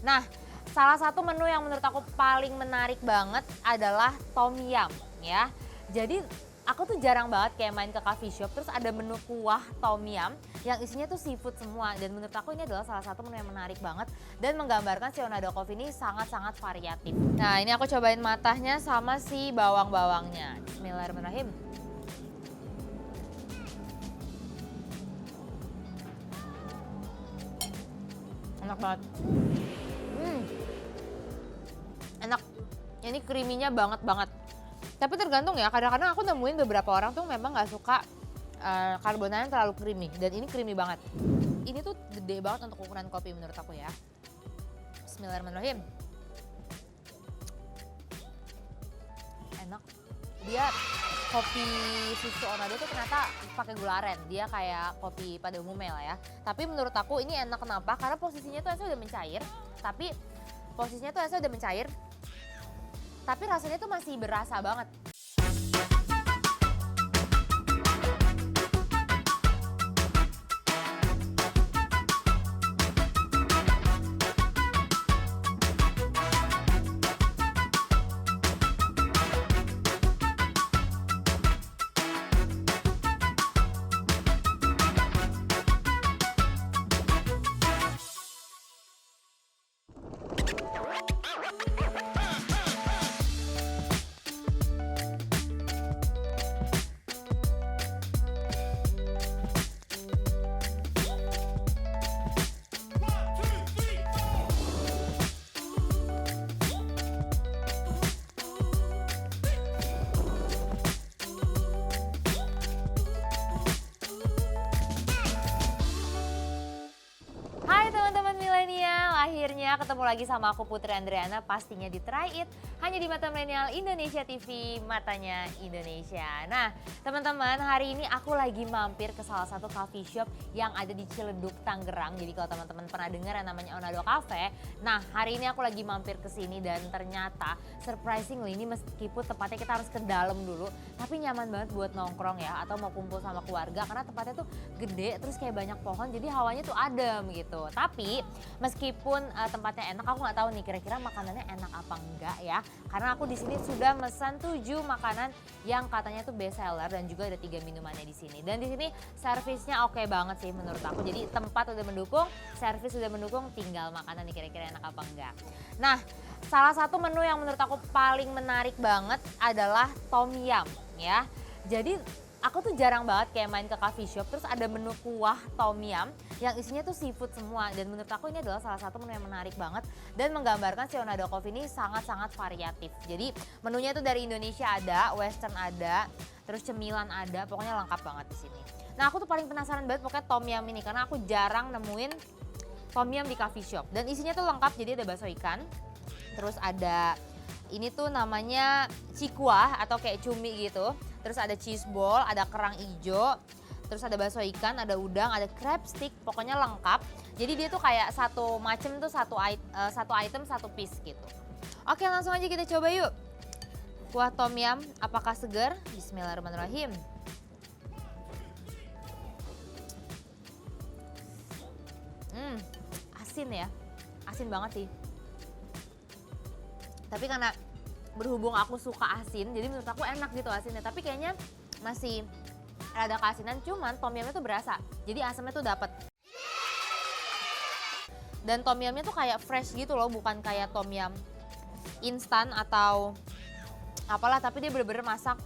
Nah, salah satu menu yang menurut aku paling menarik banget adalah tom yum ya. Jadi aku tuh jarang banget kayak main ke coffee shop terus ada menu kuah tom yum yang isinya tuh seafood semua, dan menurut aku ini adalah salah satu menu yang menarik banget dan menggambarkan si Onado Coffee ini sangat-sangat variatif. Nah, ini aku cobain matahnya sama si bawang-bawangnya. Bismillahirrahmanirrahim. Enak banget. Enak. Ini creamy-nya banget. Tapi tergantung ya, kadang-kadang aku nemuin beberapa orang tuh memang nggak suka carbonara yang terlalu creamy, dan ini creamy banget. Ini tuh gede banget untuk ukuran kopi menurut aku ya. Bismillahirrahmanirrahim. Enak. Dia kopi susu Onado tuh ternyata pakai gula aren. Dia kayak kopi pada umumnya lah ya. Tapi menurut aku ini enak kenapa? Karena posisinya tuh esnya udah mencair, tapi rasanya tuh masih berasa banget. Hai teman-teman milenial, akhirnya ketemu lagi sama aku Putri Andriana, pastinya di Try It, hanya di Mata Milenial Indonesia TV, matanya Indonesia. Nah teman-teman, hari ini aku lagi mampir ke salah satu coffee shop yang ada di Ciledug, Tangerang. Jadi kalau teman-teman pernah dengar yang namanya Onado Cafe, nah hari ini aku lagi mampir ke sini dan ternyata surprisingly ini meskipun tempatnya kita harus ke dalam dulu, tapi nyaman banget buat nongkrong ya, atau mau kumpul sama keluarga karena tempatnya tuh gede, terus kayak banyak pohon, jadi hawanya tuh adem gitu. Tapi meskipun tempatnya enak, aku nggak tahu nih kira-kira makanannya enak apa enggak ya. Karena aku di sini sudah pesan 7 makanan yang katanya tuh best seller dan juga ada 3 minumannya di sini. Dan di sini servisnya oke banget sih menurut aku. Jadi tempat udah mendukung, servis udah mendukung, tinggal makanan nih kira-kira enak apa enggak. Nah, salah satu menu yang menurut aku paling menarik banget adalah tom yum ya. Jadi aku tuh jarang banget kayak main ke coffee shop terus ada menu kuah tom yum yang isinya tuh seafood semua, dan menurut aku ini adalah salah satu menu yang menarik banget dan menggambarkan si Onado Coffee ini sangat-sangat variatif. Jadi menunya tuh dari Indonesia ada, western ada, terus cemilan ada, pokoknya lengkap banget di sini. Nah aku tuh paling penasaran banget pokoknya tom yum ini karena aku jarang nemuin tom yum di coffee shop, dan isinya tuh lengkap. Jadi ada bakso ikan, terus ada ini tuh namanya cikuah atau kayak cumi gitu. Terus ada cheese ball, ada kerang ijo, terus ada bakso ikan, ada udang, ada crab stick, pokoknya lengkap. Jadi dia tuh kayak satu macem tuh satu item satu piece gitu. Oke langsung aja kita coba yuk. Kuah tom yum apakah segar? Bismillahirrahmanirrahim. Asin ya, asin banget sih. Tapi karena berhubung aku suka asin, jadi menurut aku enak gitu asinnya. Tapi kayaknya masih rada keasinan, cuman tom yumnya tuh berasa. Jadi asamnya tuh dapet. Dan tom yumnya tuh kayak fresh gitu loh, bukan kayak tom yum instan atau apalah. Tapi dia bener-bener masak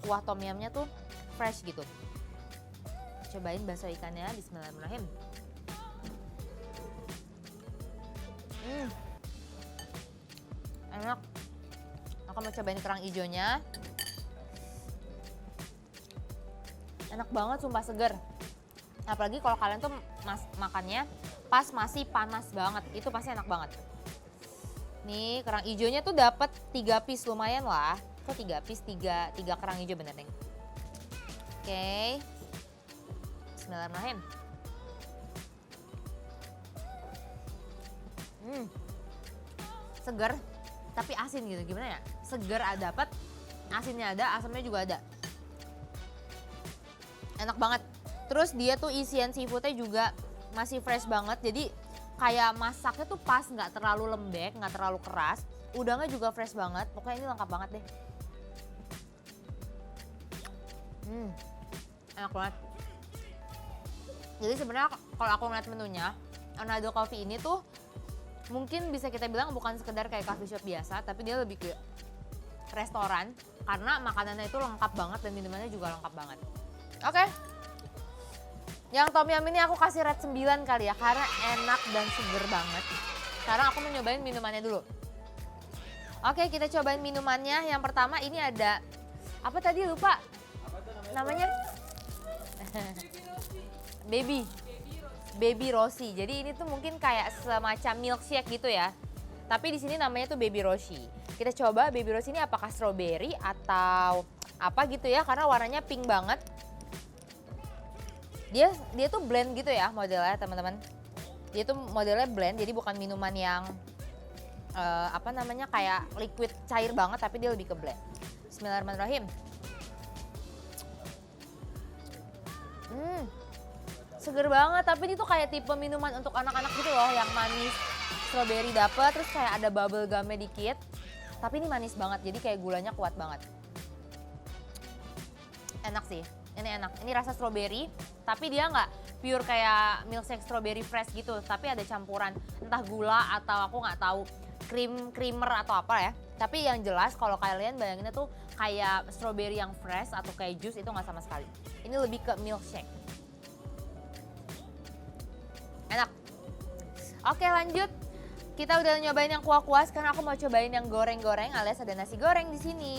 kuah tom yumnya tuh fresh gitu. Cobain bakso ikannya, bismillahirrahmanirrahim. Enak. Aku mau cobain kerang ijonya. Enak banget, sumpah seger. Apalagi kalau kalian tuh makannya pas masih panas banget, itu pasti enak banget. Nih kerang ijonya tuh dapat 3 piece, lumayan lah. Kok 3 piece, 3 kerang ijo bener nih. Oke. Bismillahirrahmanirrahim. Seger tapi asin gitu, gimana ya? Seger ada dapet, asinnya ada, asamnya juga ada. Enak banget. Terus dia tuh isian seafoodnya juga masih fresh banget, jadi kayak masaknya tuh pas, nggak terlalu lembek, nggak terlalu keras. Udangnya juga fresh banget, pokoknya ini lengkap banget deh. Enak banget. Jadi sebenarnya kalau aku ngeliat menunya, Anado Coffee ini tuh mungkin bisa kita bilang bukan sekedar kayak coffee shop biasa, tapi dia lebih ke restoran karena makanannya itu lengkap banget dan minumannya juga lengkap banget. Oke. Yang tom yum ini aku kasih rate 9 kali ya karena enak dan seger banget. Sekarang aku mau nyobain minumannya dulu. Oke, kita cobain minumannya. Yang pertama ini ada apa tadi lupa? Namanya? Baby Roshi. Jadi ini tuh mungkin kayak semacam milkshake gitu ya. Tapi di sini namanya tuh Baby Roshi. Kita coba Baby Roshi ini apakah strawberry atau apa gitu ya, karena warnanya pink banget. Dia tuh blend gitu ya modelnya teman-teman. Dia tuh modelnya blend, jadi bukan minuman yang apa namanya kayak liquid cair banget, tapi dia lebih ke blend. Bismillahirrahmanirrahim. Seger banget, tapi ini tuh kayak tipe minuman untuk anak-anak gitu loh, yang manis. Strawberry dapet, terus kayak ada bubble gumnya dikit. Tapi ini manis banget, jadi kayak gulanya kuat banget. Enak sih, ini enak. Ini rasa strawberry, tapi dia nggak pure kayak milkshake strawberry fresh gitu. Tapi ada campuran entah gula atau aku nggak tahu creamer atau apa ya. Tapi yang jelas kalau kalian bayanginnya tuh kayak strawberry yang fresh atau kayak jus itu nggak sama sekali. Ini lebih ke milkshake. Enak. Oke lanjut. Kita udah nyobain yang kuah-kuah, sekarang aku mau cobain yang goreng-goreng alias ada nasi goreng di sini.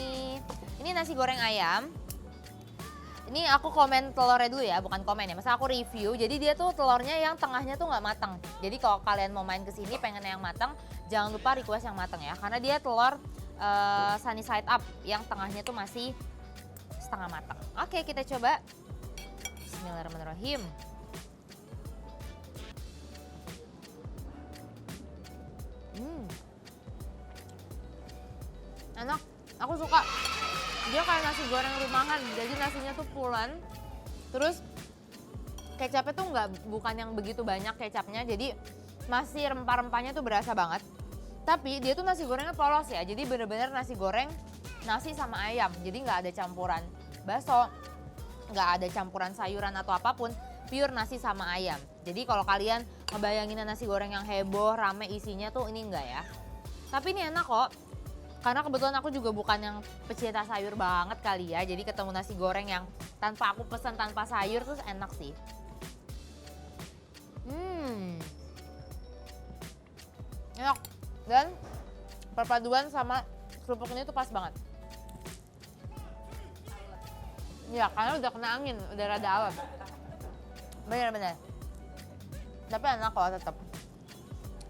Ini nasi goreng ayam. Ini aku komen telurnya dulu ya, bukan komen ya. Masa aku review. Jadi dia tuh telurnya yang tengahnya tuh nggak matang. Jadi kalau kalian mau main ke sini pengen yang matang, jangan lupa request yang matang ya. Karena dia telur sunny side up yang tengahnya tuh masih setengah matang. Oke, kita coba. Bismillahirrahmanirrahim. Enak, aku suka. Dia kayak nasi goreng rumahan, jadi nasinya tuh pulen. Terus kecapnya tuh bukan yang begitu banyak kecapnya, jadi masih rempah-rempahnya tuh berasa banget. Tapi dia tuh nasi gorengnya polos ya, jadi bener-bener nasi goreng nasi sama ayam. Jadi nggak ada campuran bakso, nggak ada campuran sayuran atau apapun, pure nasi sama ayam. Jadi kalau kalian ngebayangin nasi goreng yang heboh, rame isinya tuh ini enggak ya. Tapi ini enak kok. Karena kebetulan aku juga bukan yang pecinta sayur banget kali ya. Jadi ketemu nasi goreng yang tanpa aku pesan tanpa sayur terus enak sih. Enak. Dan perpaduan sama kerupuk ini tuh pas banget. Iya, karena udah kena angin, udah rada awet. Bener-bener. Tapi enak kok tetap.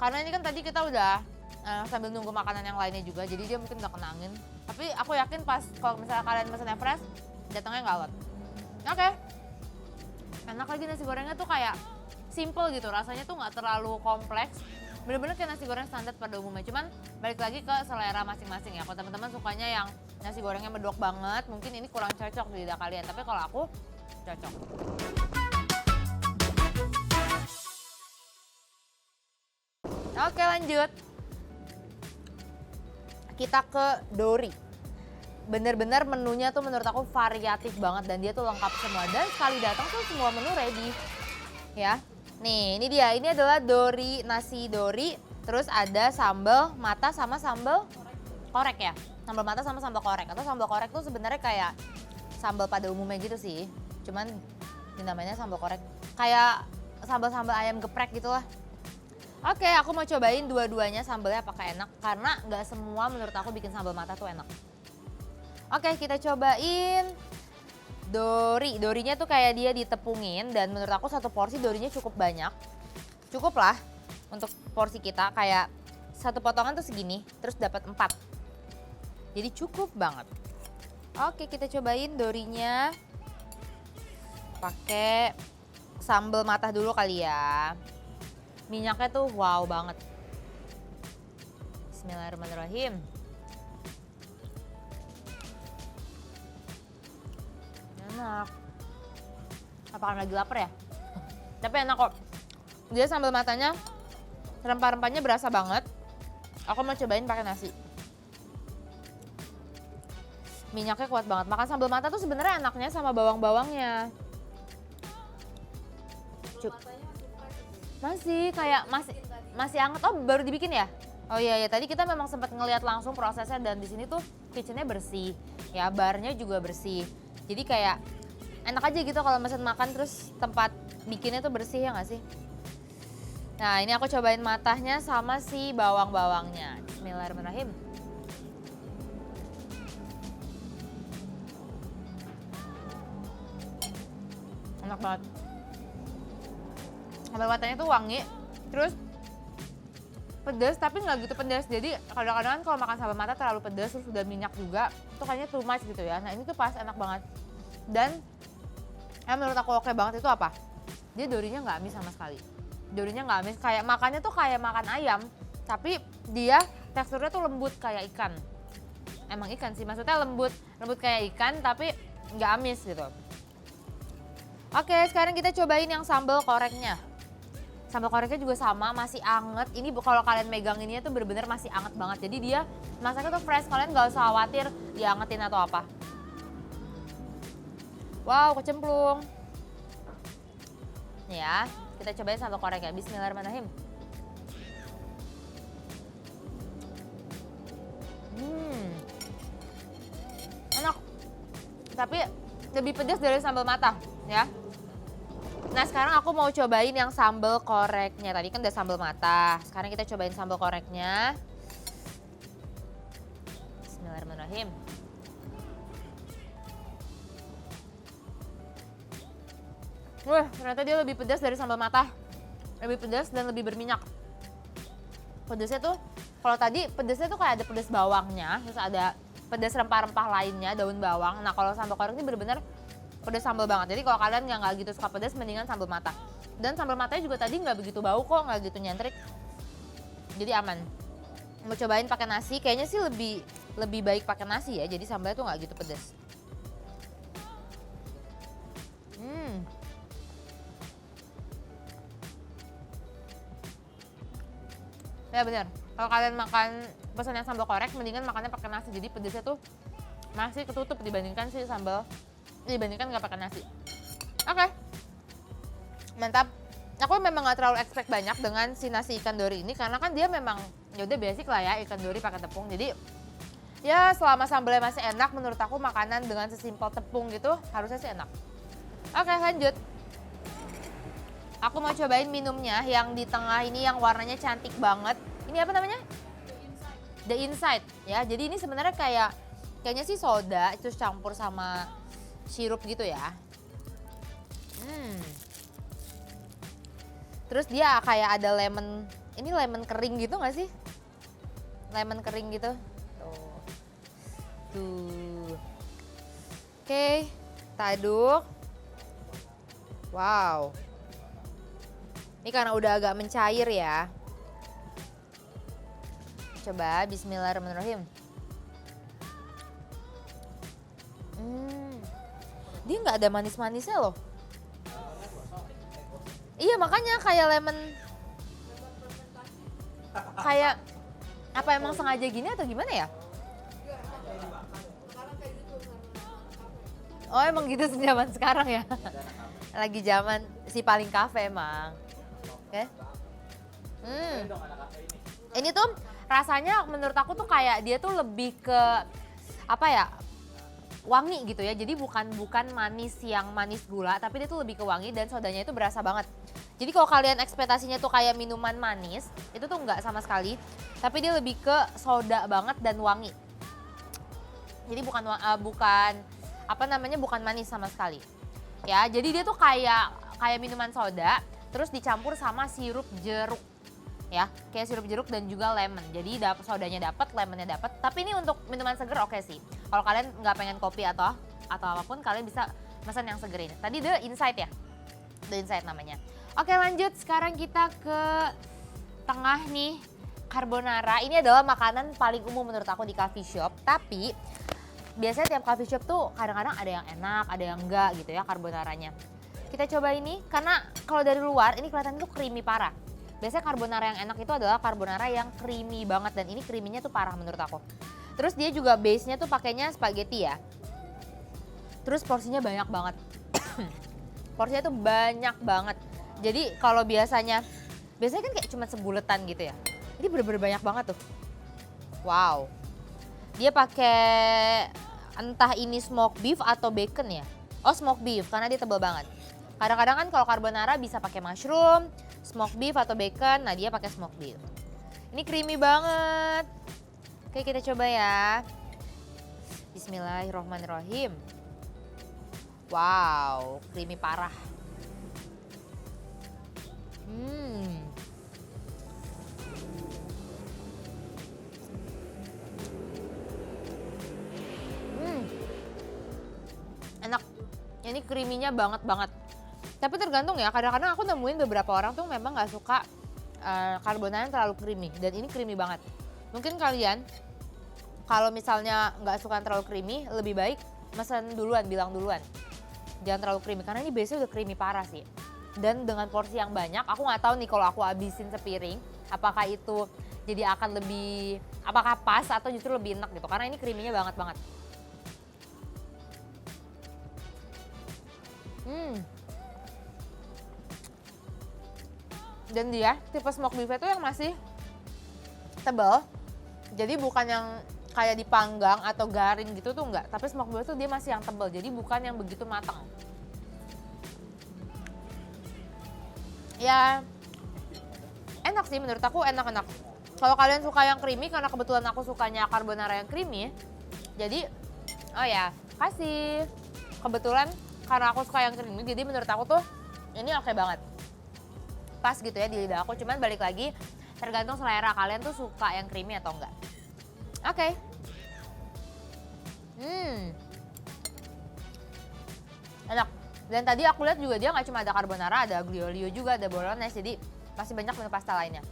Karena ini kan tadi kita udah sambil nunggu makanan yang lainnya juga, jadi dia mungkin udah kena angin. Tapi aku yakin pas kalau misalnya kalian pesennya fresh, datangnya nggak awet. Oke. Enak lagi nasi gorengnya tuh kayak simple gitu, rasanya tuh nggak terlalu kompleks. Bener-bener kayak nasi goreng standar pada umumnya, cuman balik lagi ke selera masing-masing ya. Kalau teman-teman sukanya yang nasi gorengnya medok banget, mungkin ini kurang cocok di lidah kalian. Tapi kalau aku cocok. Oke lanjut. Kita ke Dori. Bener-bener menunya tuh menurut aku variatif banget dan dia tuh lengkap semua. Dan sekali datang tuh semua menu ready. Ya, nih ini dia. Ini adalah Dori, nasi Dori. Terus ada sambal mata sama sambal korek ya. Sambal mata sama sambal korek. Atau sambal korek tuh sebenarnya kayak sambal pada umumnya gitu sih. Cuman namanya sambal korek. Kayak sambal-sambal ayam geprek gitu lah. Oke, aku mau cobain dua-duanya sambalnya apakah enak. Karena nggak semua menurut aku bikin sambal mata tuh enak. Oke, kita cobain Dori. Dorinya tuh kayak dia ditepungin dan menurut aku satu porsi dorinya cukup banyak. Cukup lah untuk porsi kita, kayak satu potongan tuh segini, terus dapat 4. Jadi cukup banget. Oke, kita cobain dorinya. Pakai sambal mata dulu kali ya. Minyaknya tuh wow banget. Bismillahirrahmanirrahim. Enak. Apakah lagi lapar ya? Tapi enak kok. Dia sambal matanya Rempah-rempahnya berasa banget. Aku mau cobain pakai nasi. Minyaknya kuat banget. Makan sambal mata tuh sebenarnya enaknya sama bawang-bawangnya. Masih kayak masih anget. Oh, baru dibikin ya? Oh iya ya, tadi kita memang sempat ngelihat langsung prosesnya dan di sini tuh kitchennya bersih. Ya, barnya juga bersih. Jadi kayak enak aja gitu kalau mesen makan terus tempat bikinnya tuh bersih, ya nggak sih? Nah, ini aku cobain matahnya sama si bawang-bawangnya. Bismillahirrahmanirrahim. Enak banget. Sambal matanya tuh wangi, terus pedas tapi nggak gitu pedas. Jadi kadang-kadang kalau makan sambal mata terlalu pedas terus udah minyak juga, itu kayaknya too much gitu ya. Nah, ini tuh pas, enak banget. Dan yang menurut aku oke banget itu apa? Dia dorinya nggak amis sama sekali. Dorinya nggak amis, kayak makannya tuh kayak makan ayam, tapi dia teksturnya tuh lembut kayak ikan. Emang ikan sih, maksudnya lembut kayak ikan tapi nggak amis gitu. Oke, sekarang kita cobain yang sambal koreknya. Sambal koreknya juga sama, masih anget. Ini kalau kalian megang ini tuh bener-bener masih anget banget. Jadi dia masaknya tuh fresh, kalian nggak usah khawatir diangetin atau apa. Wow, kecemplung. Nih ya, kita cobain sambal koreknya. Bismillahirrahmanirrahim. Enak. Tapi lebih pedas dari sambal mata, ya. Nah, sekarang aku mau cobain yang sambal koreknya. Tadi kan udah sambal mata. Sekarang kita cobain sambal koreknya. Bismillahirrahmanirrahim. Wah, ternyata dia lebih pedas dari sambal mata. Lebih pedas dan lebih berminyak. Pedasnya tuh, kalau tadi pedasnya tuh kayak ada pedas bawangnya, terus ada pedas rempah-rempah lainnya, daun bawang. Nah, kalau sambal korek ini bener-bener pedas sambal banget. Jadi kalau kalian yang nggak gitu suka pedas, mendingan sambal mata. Dan sambal matanya juga tadi nggak begitu bau kok, nggak gitu nyentrik. Jadi aman. Mau cobain pakai nasi, kayaknya sih lebih baik pakai nasi ya. Jadi sambalnya tuh nggak gitu pedas. Ya benar. Kalau kalian makan pesan yang sambal korek, mendingan makannya pakai nasi. Jadi pedasnya tuh masih ketutup dibandingkan si sambal, dibandingkan nggak pakai nasi. Oke, mantap. Aku memang nggak terlalu expect banyak dengan si nasi ikan dori ini karena kan dia memang ya udah basic lah ya, ikan dori pakai tepung. Jadi ya selama sambalnya masih enak, menurut aku makanan dengan sesimpel tepung gitu harusnya sih enak. Oke, lanjut. Aku mau cobain minumnya yang di tengah ini yang warnanya cantik banget. Ini apa namanya? The Inside ya. Jadi ini sebenarnya kayaknya sih soda terus campur sama sirup gitu ya. Terus dia kayak ada lemon, ini lemon kering gitu nggak sih? Lemon kering gitu. Tuh. Oke, kita aduk. Wow. Ini karena udah agak mencair ya. Coba bismillahirrahmanirrahim. Dia nggak ada manis-manisnya loh. Iya makanya kayak lemon. Kayak apa emang sengaja gini atau gimana ya? Oh emang gitu zaman sekarang ya? Lagi zaman si paling kafe emang. Oke. Ini tuh rasanya menurut aku tuh kayak dia tuh lebih ke apa ya, wangi gitu ya. Jadi bukan manis yang manis gula, tapi dia tuh lebih ke wangi dan sodanya itu berasa banget. Jadi kalau kalian ekspektasinya tuh kayak minuman manis, itu tuh nggak sama sekali. Tapi dia lebih ke soda banget dan wangi. Jadi bukan bukan manis sama sekali. Ya, jadi dia tuh kayak minuman soda, terus dicampur sama sirup jeruk. Ya, kayak sirup jeruk dan juga lemon. Jadi sodanya dapat, lemonnya dapat. Tapi ini untuk minuman seger oke sih. Kalau kalian nggak pengen kopi atau apapun, kalian bisa pesan yang seger ini. Tadi The Inside ya, The Inside namanya. Oke lanjut, sekarang kita ke tengah nih, carbonara. Ini adalah makanan paling umum menurut aku di coffee shop. Tapi biasanya tiap coffee shop tuh kadang-kadang ada yang enak, ada yang enggak gitu ya carbonaranya. Kita coba ini, karena kalau dari luar ini kelihatan tuh creamy parah. Biasanya carbonara yang enak itu adalah carbonara yang creamy banget, dan ini creaminya tuh parah menurut aku. Terus dia juga base-nya tuh pakainya spaghetti ya. Terus porsinya banyak banget. Porsinya tuh banyak banget. Jadi kalau biasanya kan kayak cuma sebuletan gitu ya. Ini bener-bener banyak banget tuh. Wow. Dia pakai entah ini smoked beef atau bacon ya. Oh, smoked beef karena dia tebal banget. Kadang-kadang kan kalau carbonara bisa pakai mushroom, smoked beef atau bacon. Nah, dia pakai smoked beef. Ini creamy banget. Oke, kita coba ya. Bismillahirrohmanirrohim. Wow, creamy parah. Enak. Ini creamy-nya banget banget. Tapi tergantung ya, kadang-kadang aku nemuin beberapa orang tuh memang nggak suka carbonara yang terlalu creamy, dan ini creamy banget. Mungkin kalian kalau misalnya nggak suka terlalu creamy, lebih baik mesen duluan, bilang duluan. Jangan terlalu creamy, karena ini biasanya udah creamy parah sih. Dan dengan porsi yang banyak, aku nggak tahu nih kalau aku habisin sepiring, apakah itu jadi akan lebih, apakah pas atau justru lebih enak gitu. Karena ini creamy-nya banget banget. Dan dia tipe smoked beef itu yang masih tebal. Jadi bukan yang kayak dipanggang atau garing gitu tuh enggak. Tapi smoked beef itu dia masih yang tebal. Jadi bukan yang begitu matang. Ya enak sih, menurut aku enak-enak. Kalau kalian suka yang creamy, karena kebetulan aku sukanya carbonara yang creamy. Jadi oh ya, kasih. Kebetulan karena aku suka yang creamy, jadi menurut aku tuh ini oke banget. Pas gitu ya di lidah aku, cuman balik lagi tergantung selera kalian tuh suka yang creamy atau enggak. Oke. Enak. Dan tadi aku lihat juga dia nggak cuma ada carbonara, ada aglio olio juga, ada bolognese, jadi masih banyak menu pasta lainnya.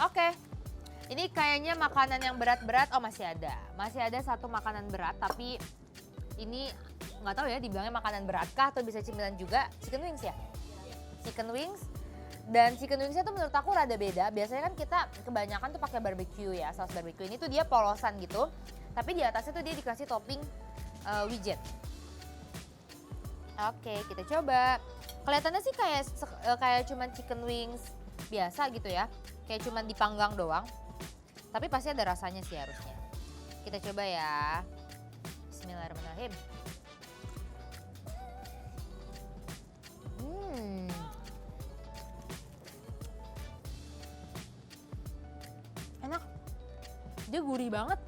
Oke. Ini kayaknya makanan yang berat-berat. Oh, masih ada. Masih ada satu makanan berat, tapi ini nggak tahu ya dibilangnya makanan beratkah atau bisa cemilan juga. Chicken wings ya? Chicken wings. Dan chicken wingsnya tuh menurut aku rada beda. Biasanya kan kita kebanyakan tuh pakai barbecue ya, saus barbecue. Ini tuh dia polosan gitu, tapi di atasnya tuh dia dikasih topping wijen. Oke, kita coba. Kelihatannya sih kayak cuman chicken wings biasa gitu ya, kayak cuman dipanggang doang. Tapi pasti ada rasanya sih harusnya. Kita coba ya. Bismillahirrahmanirrahim. Enak. Dia gurih banget.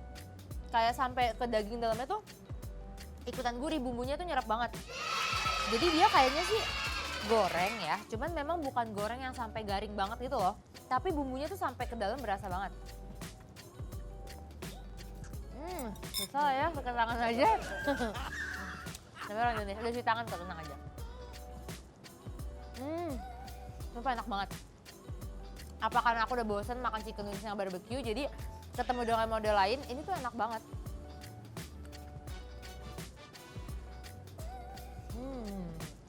Kayak sampai ke daging dalamnya tuh ikutan gurih, bumbunya tuh nyerap banget. Jadi dia kayaknya sih goreng ya, cuman memang bukan goreng yang sampai garing banget gitu loh. Tapi bumbunya tuh sampai ke dalam, berasa banget. Susah lah ya, pakai tangan aja. Tapi orang Indonesia udah cuci tangan kok, tenang aja. Sumpah enak banget. Apa karena aku udah bosen makan chicken wings yang barbecue, jadi ketemu dengan model lain, ini tuh enak banget.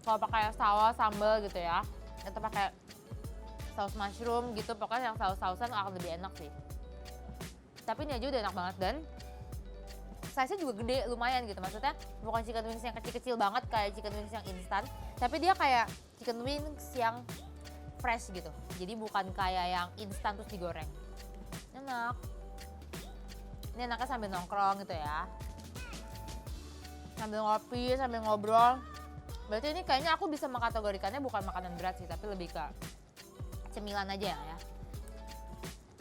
Kalau pakai saus sambal gitu ya, atau pakai saus mushroom gitu, pokoknya yang saus-sausan akan lebih enak sih. Tapi ini aja udah enak banget, dan size-nya juga gede, lumayan gitu. Maksudnya bukan chicken wings yang kecil-kecil banget kayak chicken wings yang instan, tapi dia kayak chicken wings yang fresh gitu. Jadi bukan kayak yang instan terus digoreng. Enak. Ini enaknya sambil nongkrong gitu ya. Sambil ngopi, sambil ngobrol. Berarti ini kayaknya aku bisa mengkategorikannya bukan makanan berat sih, tapi lebih ke cemilan aja ya.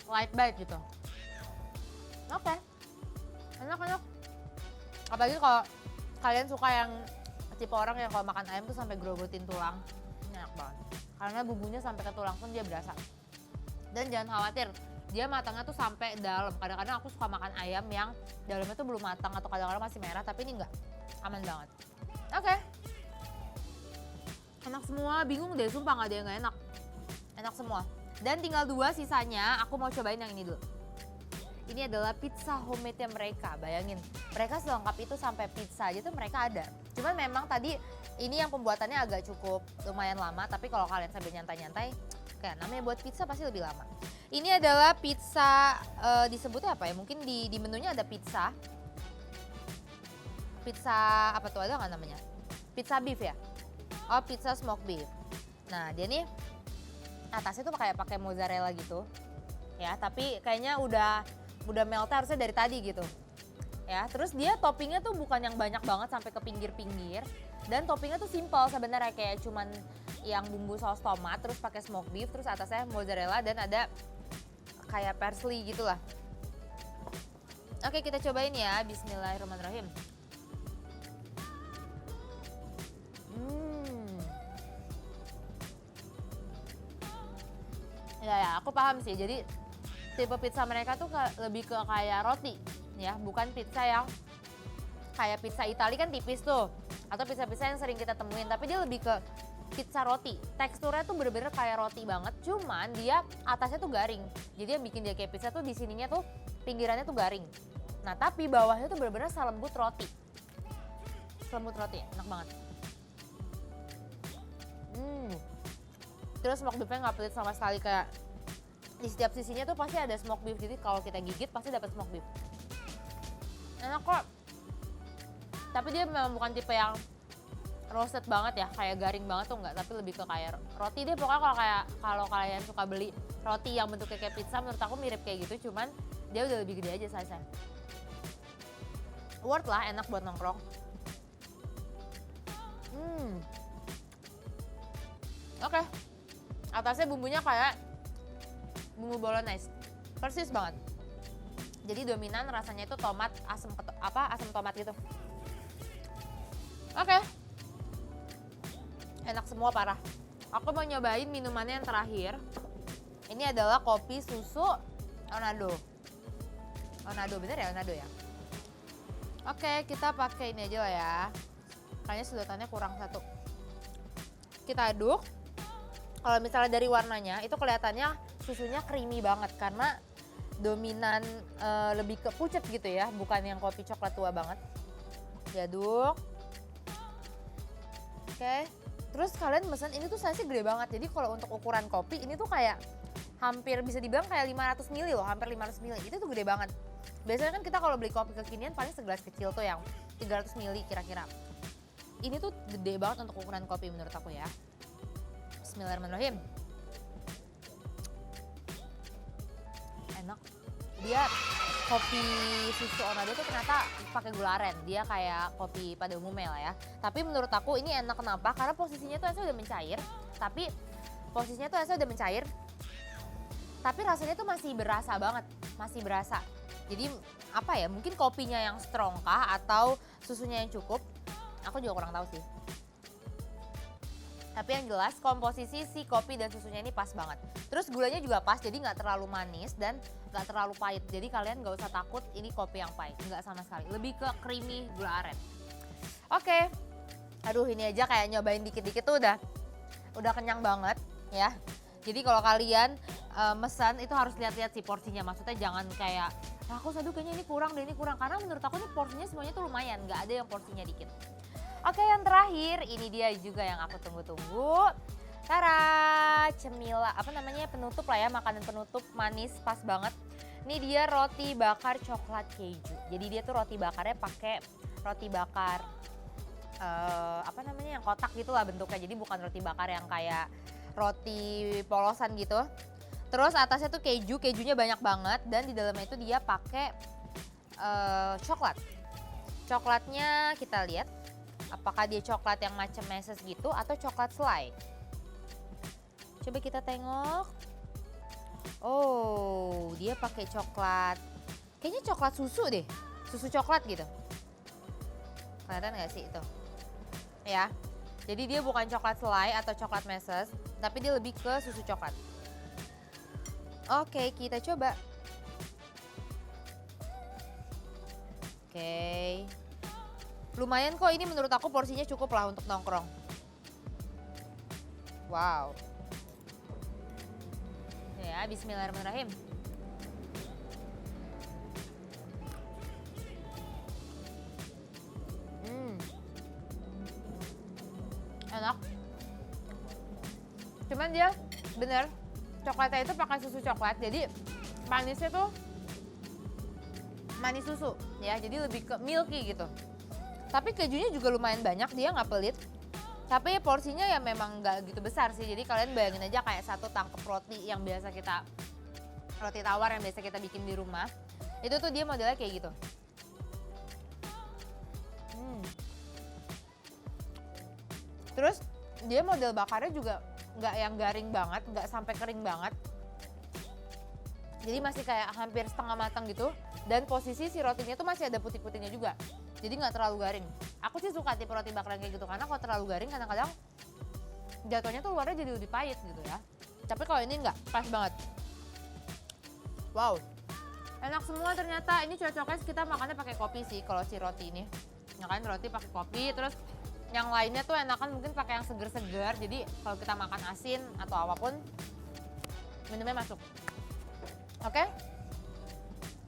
Light bite gitu. Oke. Enak-enak. Apalagi kalau kalian suka yang tipe orang yang kalau makan ayam tuh sampai grogotin tulang. Ini enak banget. Karena bumbunya sampai ke tulang pun dia berasa. Dan jangan khawatir, dia matangnya tuh sampai dalam. Kadang-kadang aku suka makan ayam yang dalamnya tuh belum matang atau kadang-kadang masih merah, tapi ini enggak. Aman banget. Oke. Enak semua, bingung deh, sumpah nggak ada yang nggak enak. Enak semua. Dan tinggal 2 sisanya, aku mau cobain yang ini dulu. Ini adalah pizza homemade-nya mereka, bayangin. Mereka selengkap itu sampai pizza aja tuh mereka ada. Cuman memang tadi ini yang pembuatannya agak cukup lumayan lama, tapi kalau kalian sambil nyantai-nyantai, kayak namanya buat pizza pasti lebih lama. Ini adalah pizza, disebutnya apa ya, mungkin di menunya ada pizza. Pizza apa tuh, ada nggak namanya? Pizza beef ya? Oh, pizza smoke beef. Nah, dia nih atasnya tuh kayak pakai mozzarella gitu. Ya, tapi kayaknya udah meltnya harusnya dari tadi gitu. Ya, terus dia toppingnya tuh bukan yang banyak banget sampai ke pinggir-pinggir. Dan toppingnya tuh simple sebenarnya, kayak cuman yang bumbu saus tomat, terus pakai smoke beef, terus atasnya mozzarella dan ada kayak parsley gitulah. Oke, kita cobain ya. Bismillahirrahmanirrahim. Ya, aku paham sih. Jadi tipe pizza mereka tuh lebih ke kayak roti, ya, bukan pizza yang kayak pizza Italia kan tipis tuh, atau pizza-pizza yang sering kita temuin. Tapi dia lebih ke pizza roti. Teksturnya tuh bener-bener kayak roti banget, cuman dia atasnya tuh garing. Jadi yang bikin dia kayak pizza tuh di sininya tuh pinggirannya tuh garing. Nah, tapi bawahnya tuh bener-bener selembut roti. Selembut roti, enak banget. Terus smoke beefnya nggak pelit sama sekali, kayak di setiap sisinya tuh pasti ada smoke beef, jadi kalau kita gigit pasti dapat smoke beef. Enak kok. Tapi dia memang bukan tipe yang roasted banget ya, kayak garing banget tuh enggak, tapi lebih ke kayak roti deh pokoknya. Kalau kalian suka beli roti yang bentuknya kayak pizza, menurut aku mirip kayak gitu, cuman dia udah lebih gede aja size-nya. Worth lah, enak buat nongkrong. Oke. Atasnya bumbunya kayak bumbu bolognese, persis banget. Jadi dominan rasanya itu tomat, asam tomat gitu. Oke. Enak semua parah. Aku mau nyobain minumannya yang terakhir. Ini adalah kopi susu Ornado. Ornado, bener ya Ornado ya? Oke, kita pakai ini aja lah ya. Kayaknya sedotannya kurang satu. Kita aduk. Kalau misalnya dari warnanya itu kelihatannya susunya creamy banget karena dominan lebih ke pucet gitu ya, bukan yang kopi coklat tua banget. Diaduk. Oke. Terus kalian pesan ini tuh size-nya gede banget. Jadi kalau untuk ukuran kopi ini tuh kayak hampir bisa dibilang kayak 500 ml loh, hampir 500 ml. Itu tuh gede banget. Biasanya kan kita kalau beli kopi kekinian paling segelas kecil tuh yang 300 ml kira-kira. Ini tuh gede banget untuk ukuran kopi menurut aku ya. Bismillahirrahmanirrahim. Enak. Dia kopi susu Ornado tuh ternyata pakai gula aren. Dia kayak kopi pada umumnya lah ya. Tapi menurut aku ini enak kenapa? Karena posisinya tuh esnya udah mencair. Tapi rasanya tuh masih berasa banget. Masih berasa. Jadi apa ya? Mungkin kopinya yang strong kah atau susunya yang cukup? Aku juga kurang tahu sih. Tapi yang jelas komposisi si kopi dan susunya ini pas banget. Terus gulanya juga pas, jadi nggak terlalu manis dan nggak terlalu pahit. Jadi kalian nggak usah takut ini kopi yang pahit, nggak sama sekali. Lebih ke creamy gula aren. Oke, aduh ini aja kayak nyobain dikit-dikit tuh udah kenyang banget ya. Jadi kalau kalian mesan itu harus lihat-lihat sih porsinya. Maksudnya jangan kayak, aku aduh kayaknya ini kurang deh, ini kurang. Karena menurut aku ini porsinya semuanya tuh lumayan, nggak ada yang porsinya dikit. Oke, yang terakhir ini dia juga yang aku tunggu-tunggu. Tara, cemila, penutup lah ya, makanan penutup manis pas banget. Ini dia roti bakar coklat keju. Jadi dia tuh roti bakarnya pakai roti bakar yang kotak gitu lah bentuknya. Jadi bukan roti bakar yang kayak roti polosan gitu. Terus atasnya tuh kejunya banyak banget dan di dalamnya itu dia pakai coklat. Coklatnya kita lihat. Apakah dia coklat yang macam meses gitu atau coklat selai? Coba kita tengok. Oh, dia pakai coklat. Kayaknya coklat susu deh. Susu coklat gitu. Kelihatan nggak sih itu? Ya. Jadi dia bukan coklat selai atau coklat meses, tapi dia lebih ke susu coklat. Oke, kita coba. Oke. Lumayan kok, ini menurut aku porsinya cukup lah untuk nongkrong. Wow. Ya, bismillahirrahmanirrahim. Cuman dia bener coklatnya itu pakai susu coklat, jadi manisnya tuh manis susu ya, jadi lebih ke milky gitu. Tapi kejunya juga lumayan banyak, dia nggak pelit. Tapi porsinya ya memang nggak gitu besar sih, jadi kalian bayangin aja kayak satu tangkep roti yang biasa kita, roti tawar yang biasa kita bikin di rumah. Itu tuh dia modelnya kayak gitu. Terus dia model bakarnya juga nggak yang garing banget, nggak sampai kering banget. Jadi masih kayak hampir setengah matang gitu. Dan posisi si rotinya tuh masih ada putih-putihnya juga. Jadi nggak terlalu garing. Aku sih suka tipe roti bakar kayak gitu, karena kalau terlalu garing kadang-kadang jatuhnya tuh luarnya jadi lebih pahit gitu ya. Tapi kalau ini nggak, pas banget. Wow, enak semua ternyata. Ini cocoknya kita makannya pakai kopi sih kalau si roti ini. Ya kan, roti pakai kopi, terus yang lainnya tuh enakan mungkin pakai yang seger-seger. Jadi kalau kita makan asin atau apapun, minumnya masuk. Oke?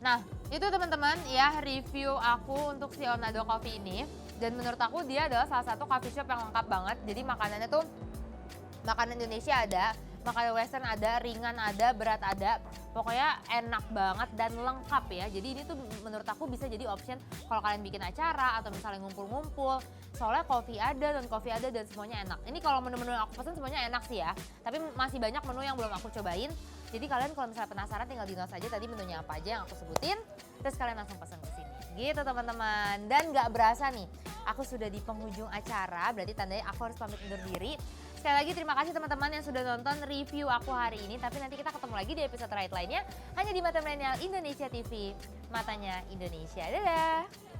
Nah, itu teman-teman ya review aku untuk si Onado Coffee ini. Dan menurut aku dia adalah salah satu coffee shop yang lengkap banget. Jadi makanannya tuh, makanan Indonesia ada, makanan western ada, ringan ada, berat ada. Pokoknya enak banget dan lengkap ya. Jadi ini tuh menurut aku bisa jadi option kalau kalian bikin acara atau misalnya ngumpul-ngumpul. Soalnya kopi ada dan kopi ada dan semuanya enak. Ini kalau menu-menu yang aku pesen semuanya enak sih ya. Tapi masih banyak menu yang belum aku cobain. Jadi kalian kalau misalnya penasaran tinggal di notes aja tadi menunya apa aja yang aku sebutin. Terus kalian langsung pesan ke sini. Gitu teman-teman. Dan gak berasa nih, aku sudah di penghujung acara. Berarti tandanya aku harus pamit undur diri. Sekali lagi terima kasih teman-teman yang sudah nonton review aku hari ini. Tapi nanti kita ketemu lagi di episode lainnya hanya di Mata Milenial Indonesia TV. Matanya Indonesia. Dadah!